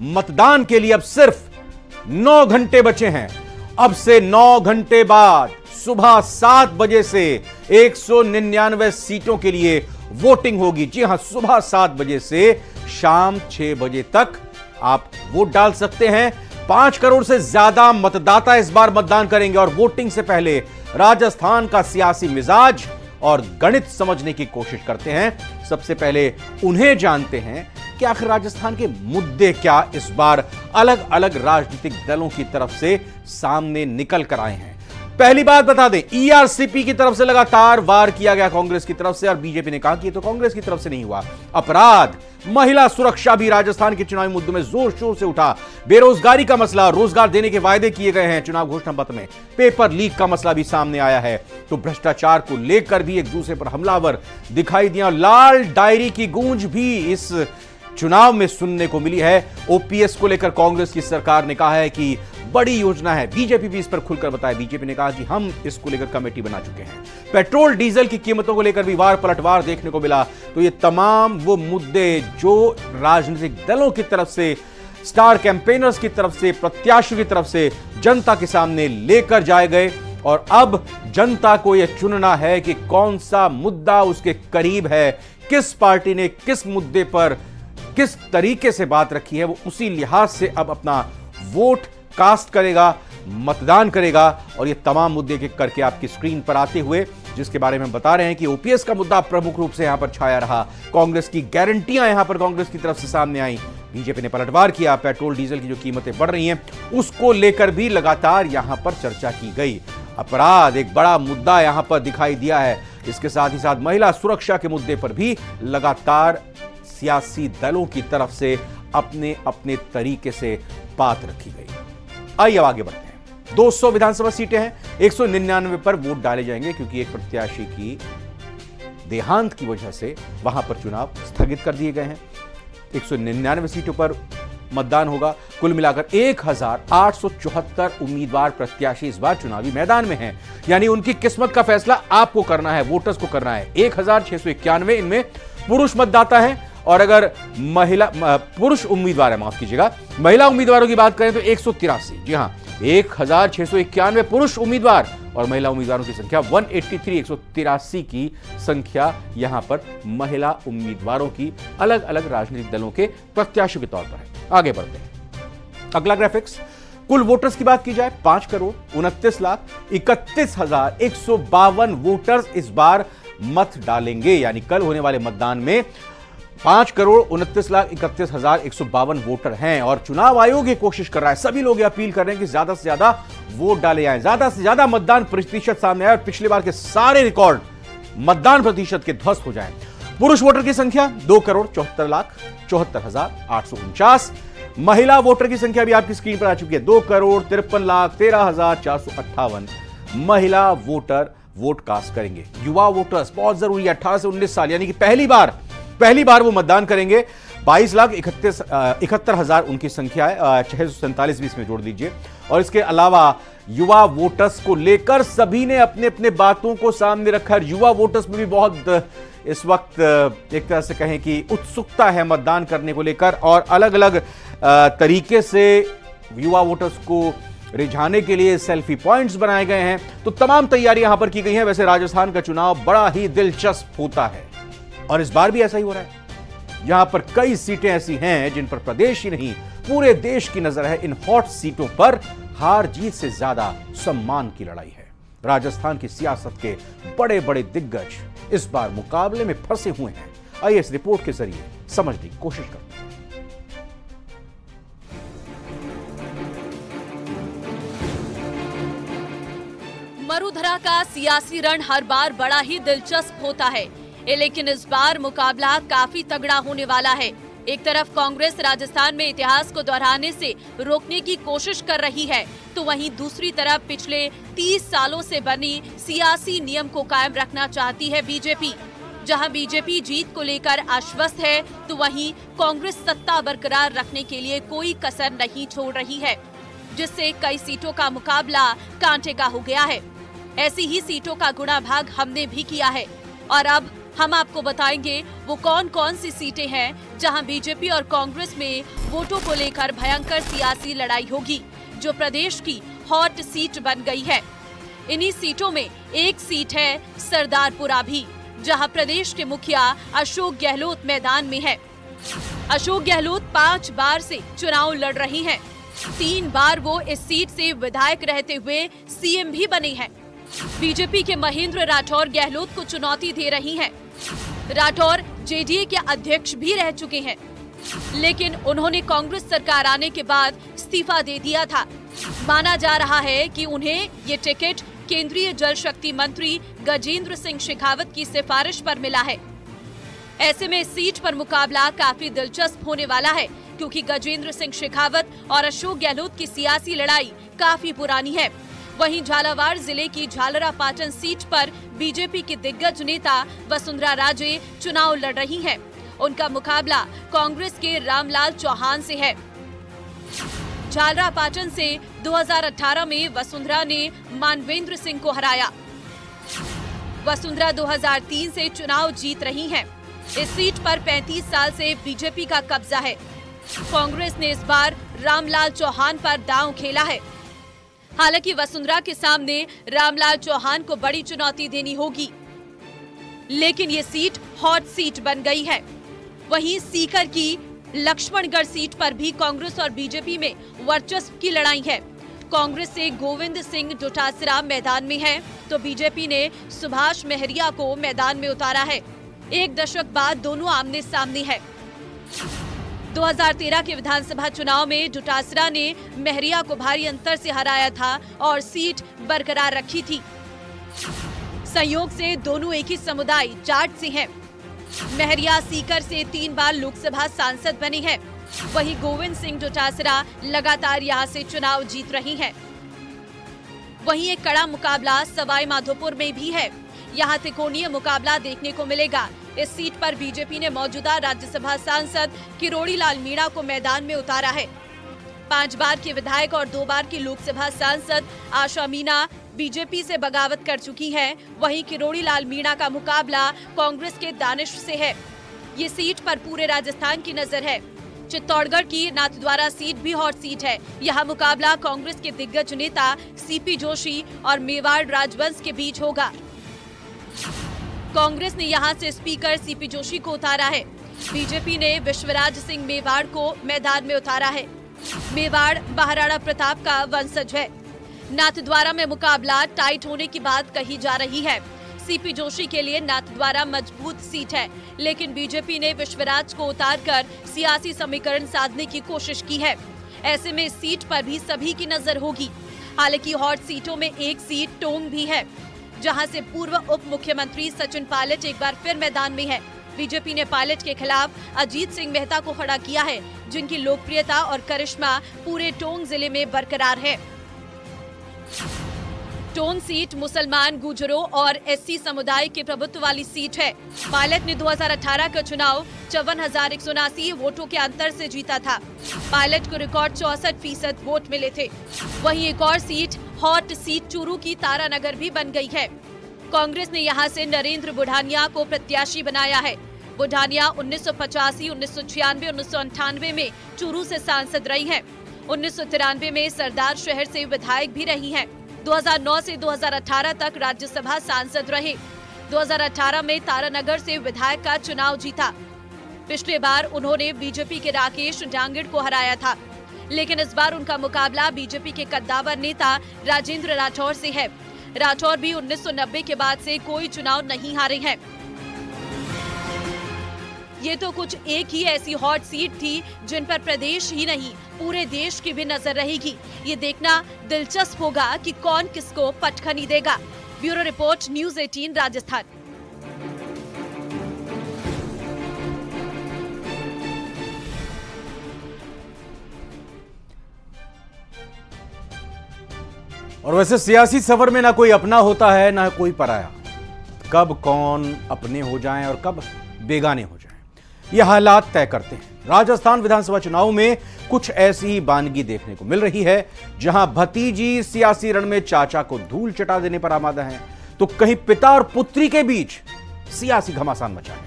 मतदान के लिए अब सिर्फ 9 घंटे बचे हैं। अब से 9 घंटे बाद सुबह 7 बजे से 199 सीटों के लिए वोटिंग होगी। जी हां, सुबह 7 बजे से शाम 6 बजे तक आप वोट डाल सकते हैं। 5 करोड़ से ज्यादा मतदाता इस बार मतदान करेंगे और वोटिंग से पहले राजस्थान का सियासी मिजाज और गणित समझने की कोशिश करते हैं। सबसे पहले उन्हें जानते हैं कि आखिर राजस्थान के मुद्दे क्या इस बार अलग अलग राजनीतिक दलों की तरफ से सामने निकल कर आए हैं। पहली बात बता दें, ईआरसीपी की तरफ से लगातार वार किया गया कांग्रेस की तरफ से, और बीजेपी ने कहा कि ये तो कांग्रेस की तरफ से नहीं हुआ। अपराध, महिला सुरक्षा भी राजस्थान के चुनावी मुद्दों में जोर शोर से उठा। बेरोजगारी का मसला, रोजगार देने के वायदे किए गए हैं चुनाव घोषणा पत्र में। पेपर लीक का मसला भी सामने आया है। तो भ्रष्टाचार को लेकर भी एक दूसरे पर हमलावर दिखाई दिया। लाल डायरी की गूंज भी इस चुनाव में सुनने को मिली है। ओपीएस को लेकर कांग्रेस की सरकार ने कहा है कि बड़ी योजना है। बीजेपी भी इस पर खुलकर बताया। बीजेपी ने कहा कि हम इसको लेकर कमेटी बना चुके हैं। पेट्रोल डीजल की कीमतों को लेकर भी वार पलटवार देखने को मिला। तो ये तमाम वो मुद्दे जो राजनीतिक दलों की तरफ से, स्टार कैंपेनर्स की तरफ से, प्रत्याशियों की तरफ से जनता के सामने लेकर जाए गए। और अब जनता को यह चुनना है कि कौन सा मुद्दा उसके करीब है, किस पार्टी ने किस मुद्दे पर किस तरीके से बात रखी है। वो उसी लिहाज से अब अपना वोट कास्ट करेगा, मतदान करेगा। और ये तमाम मुद्दे के करके आपकी स्क्रीन पर आते हुए, जिसके बारे में हम बता रहे हैं कि ओपीएस का मुद्दा प्रमुख रूप से यहां पर छाया रहा। कांग्रेस की गारंटियां यहां पर कांग्रेस की तरफ से सामने आई। बीजेपी ने पलटवार किया। पेट्रोल डीजल की जो कीमतें बढ़ रही हैं उसको लेकर भी लगातार यहां पर चर्चा की गई। अपराध एक बड़ा मुद्दा यहां पर दिखाई दिया है। इसके साथ ही साथ महिला सुरक्षा के मुद्दे पर भी लगातार सियासी दलों की तरफ से अपने अपने तरीके से बात रखी गई। आइए अब आगे बढ़ते हैं। 200 विधानसभा सीटें हैं। 199 पर वोट डाले जाएंगे क्योंकि एक प्रत्याशी की देहांत की वजह से वहां पर चुनाव स्थगित कर दिए गए हैं। 199 सीटों पर मतदान होगा। कुल मिलाकर 1874 उम्मीदवार प्रत्याशी इस बार चुनावी मैदान में हैं। यानी उनकी किस्मत का फैसला आपको करना है, वोटर्स को करना है। 1691 इनमें पुरुष मतदाता हैं और अगर महिला पुरुष उम्मीदवार है, माफ कीजिएगा, महिला उम्मीदवारों की बात करें तो 183। जी हां, 1691 पुरुष उम्मीदवार और महिला उम्मीदवारों की संख्या 183, 183 की संख्या यहां पर महिला उम्मीदवारों की अलग अलग राजनीतिक दलों के प्रत्याशियों के तौर पर है। आगे बढ़ते हैं। अगला ग्राफिक्स, कुल वोटर्स की बात की जाए 5,29,31,152 वोटर्स इस बार मत डालेंगे। यानी कल होने वाले मतदान में 5,29,31,152 वोटर हैं। और चुनाव आयोग ये कोशिश कर रहा है, सभी लोग ये अपील कर रहे हैं कि ज्यादा से ज्यादा वोट डाले जाएं, ज्यादा से ज्यादा मतदान प्रतिशत सामने आए और पिछली बार के सारे रिकॉर्ड मतदान प्रतिशत के ध्वस्त हो जाएं। पुरुष वोटर की संख्या 2,74,74,849। महिला वोटर की संख्या भी आपकी स्क्रीन पर आ चुकी है, 2,53,13,458 महिला वोटर वोट कास्ट करेंगे। युवा वोटर्स बहुत जरूरी है, 18 से 19 साल, यानी कि पहली बार वो मतदान करेंगे। 22,71,000 उनकी संख्या है, 647 भी इसमें जोड़ दीजिए। और इसके अलावा युवा वोटर्स को लेकर सभी ने अपने अपने बातों को सामने रखा। युवा वोटर्स में भी बहुत इस वक्त एक तरह से कहें कि उत्सुकता है मतदान करने को लेकर, और अलग अलग तरीके से युवा वोटर्स को रिझाने के लिए सेल्फी पॉइंट्स बनाए गए हैं। तो तमाम तैयारियां यहां पर की गई हैं। वैसे राजस्थान का चुनाव बड़ा ही दिलचस्प होता है और इस बार भी ऐसा ही हो रहा है। यहां पर कई सीटें ऐसी हैं जिन पर प्रदेश ही नहीं पूरे देश की नजर है। इन हॉट सीटों पर हार जीत से ज्यादा सम्मान की लड़ाई है। राजस्थान की सियासत के बड़े बड़े दिग्गज इस बार मुकाबले में फंसे हुए हैं। आइए इस रिपोर्ट के जरिए समझने की कोशिश करते हैं। मरुधरा का सियासी रण हर बार बड़ा ही दिलचस्प होता है, लेकिन इस बार मुकाबला काफी तगड़ा होने वाला है। एक तरफ कांग्रेस राजस्थान में इतिहास को दोहराने से रोकने की कोशिश कर रही है, तो वहीं दूसरी तरफ पिछले 30 सालों से बनी सियासी नियम को कायम रखना चाहती है बीजेपी। जहां बीजेपी जीत को लेकर आश्वस्त है, तो वहीं कांग्रेस सत्ता बरकरार रखने के लिए कोई कसर नहीं छोड़ रही है, जिससे कई सीटों का मुकाबला कांटे का हो गया है। ऐसी ही सीटों का गुणा भाग हमने भी किया है और अब हम आपको बताएंगे वो कौन कौन सी सीटें हैं जहां बीजेपी और कांग्रेस में वोटों को लेकर भयंकर सियासी लड़ाई होगी, जो प्रदेश की हॉट सीट बन गई है। इन्हीं सीटों में एक सीट है सरदारपुरा भी, जहां प्रदेश के मुखिया अशोक गहलोत मैदान में है। अशोक गहलोत 5 बार से चुनाव लड़ रही हैं। 3 बार वो इस सीट से विधायक रहते हुए सीएम भी बने हैं। बीजेपी के महेंद्र राठौर गहलोत को चुनौती दे रही हैं। राठौर जेडीए के अध्यक्ष भी रह चुके हैं, लेकिन उन्होंने कांग्रेस सरकार आने के बाद इस्तीफा दे दिया था। माना जा रहा है कि उन्हें ये टिकट केंद्रीय जल शक्ति मंत्री गजेंद्र सिंह शेखावत की सिफारिश पर मिला है। ऐसे में इस सीट पर मुकाबला काफी दिलचस्प होने वाला है, क्योंकि गजेंद्र सिंह शेखावत और अशोक गहलोत की सियासी लड़ाई काफी पुरानी है। वहीं झालावाड़ जिले की झालरापाटन सीट पर बीजेपी के दिग्गज नेता वसुंधरा राजे चुनाव लड़ रही हैं। उनका मुकाबला कांग्रेस के रामलाल चौहान से है। झालरापाटन से 2018 में वसुंधरा ने मानवेंद्र सिंह को हराया। वसुंधरा 2003 से चुनाव जीत रही हैं। इस सीट पर 35 साल से बीजेपी का कब्जा है। कांग्रेस ने इस बार रामलाल चौहान पर दांव खेला है। हालांकि वसुंधरा के सामने रामलाल चौहान को बड़ी चुनौती देनी होगी, लेकिन ये सीट हॉट सीट बन गई है। वहीं सीकर की लक्ष्मणगढ़ सीट पर भी कांग्रेस और बीजेपी में वर्चस्व की लड़ाई है। कांग्रेस से गोविंद सिंह डोटासरा मैदान में है, तो बीजेपी ने सुभाष महरिया को मैदान में उतारा है। 1 दशक बाद दोनों आमने सामने है। 2013 के विधानसभा चुनाव में डोटासरा ने महरिया को भारी अंतर से हराया था और सीट बरकरार रखी थी। संयोग से दोनों एक ही समुदाय जाट से हैं। महरिया सीकर से 3 बार लोकसभा सांसद बनी है। वहीं गोविंद सिंह डोटासरा लगातार यहां से चुनाव जीत रही हैं। वहीं एक कड़ा मुकाबला सवाई माधोपुर में भी है। यहां त्रिकोणीय मुकाबला देखने को मिलेगा। इस सीट पर बीजेपी ने मौजूदा राज्यसभा सांसद किरोड़ी लाल मीणा को मैदान में उतारा है। 5 बार के विधायक और 2 बार की लोकसभा सांसद आशा मीणा बीजेपी से बगावत कर चुकी हैं। वहीं किरोड़ी लाल मीणा का मुकाबला कांग्रेस के दानिश से है। ये सीट पर पूरे राजस्थान की नजर है। चित्तौड़गढ़ की नाथद्वारा सीट भी हॉट सीट है। यहाँ मुकाबला कांग्रेस के दिग्गज नेता सीपी जोशी और मेवाड़ राजवंश के बीच होगा। कांग्रेस ने यहां से स्पीकर सीपी जोशी को उतारा है। बीजेपी ने विश्वराज सिंह मेवाड़ को मैदान में उतारा है। मेवाड़ महाराणा प्रताप का वंशज है। नाथद्वारा में मुकाबला टाइट होने की बात कही जा रही है। सीपी जोशी के लिए नाथद्वारा मजबूत सीट है, लेकिन बीजेपी ने विश्वराज को उतारकर सियासी समीकरण साधने की कोशिश की है। ऐसे में इस सीट पर भी सभी की नजर होगी। हालांकि हॉट सीटों में एक सीट टोंक भी है, जहां से पूर्व उप मुख्यमंत्री सचिन पायलट एक बार फिर मैदान में है। बीजेपी ने पायलट के खिलाफ अजीत सिंह मेहता को खड़ा किया है, जिनकी लोकप्रियता और करिश्मा पूरे टोंक जिले में बरकरार है। टोंक सीट मुसलमान, गुर्जरों और एससी समुदाय के प्रभुत्व वाली सीट है। पायलट ने 2018 का चुनाव 54,179 वोटों के अंतर से जीता था। पायलट को रिकॉर्ड 64% वोट मिले थे। वहीं एक और सीट हॉट सीट चूरू की तारानगर भी बन गई है। कांग्रेस ने यहां से नरेंद्र बुढ़ानिया को प्रत्याशी बनाया है। बुढ़ानिया 1985, 1996, 1998 में चूरू से सांसद रही हैं। 1993 में सरदार शहर से विधायक भी रही हैं। 2009 से 2018 तक राज्यसभा सांसद रहे। 2018 में तारानगर से विधायक का चुनाव जीता। पिछले बार उन्होंने बीजेपी के राकेश डांगड़ को हराया था, लेकिन इस बार उनका मुकाबला बीजेपी के कद्दावर नेता राजेंद्र राठौर से है। राठौर भी 1990 के बाद से कोई चुनाव नहीं हारे हैं। ये तो कुछ एक ही ऐसी हॉट सीट थी जिन पर प्रदेश ही नहीं पूरे देश की भी नजर रहेगी। ये देखना दिलचस्प होगा कि कौन किसको पटखनी देगा। Bureau report, news 18 Rajasthan. और वैसे सियासी सफर में ना कोई अपना होता है ना कोई पराया। कब कौन अपने हो जाएं और कब बेगाने हो जाएं, ये हालात तय करते हैं। राजस्थान विधानसभा चुनाव में कुछ ऐसी ही बानगी देखने को मिल रही है, जहां भतीजी सियासी रण में चाचा को धूल चटा देने पर आमादा है, तो कहीं पिता और पुत्री के बीच सियासी घमासान मचा है।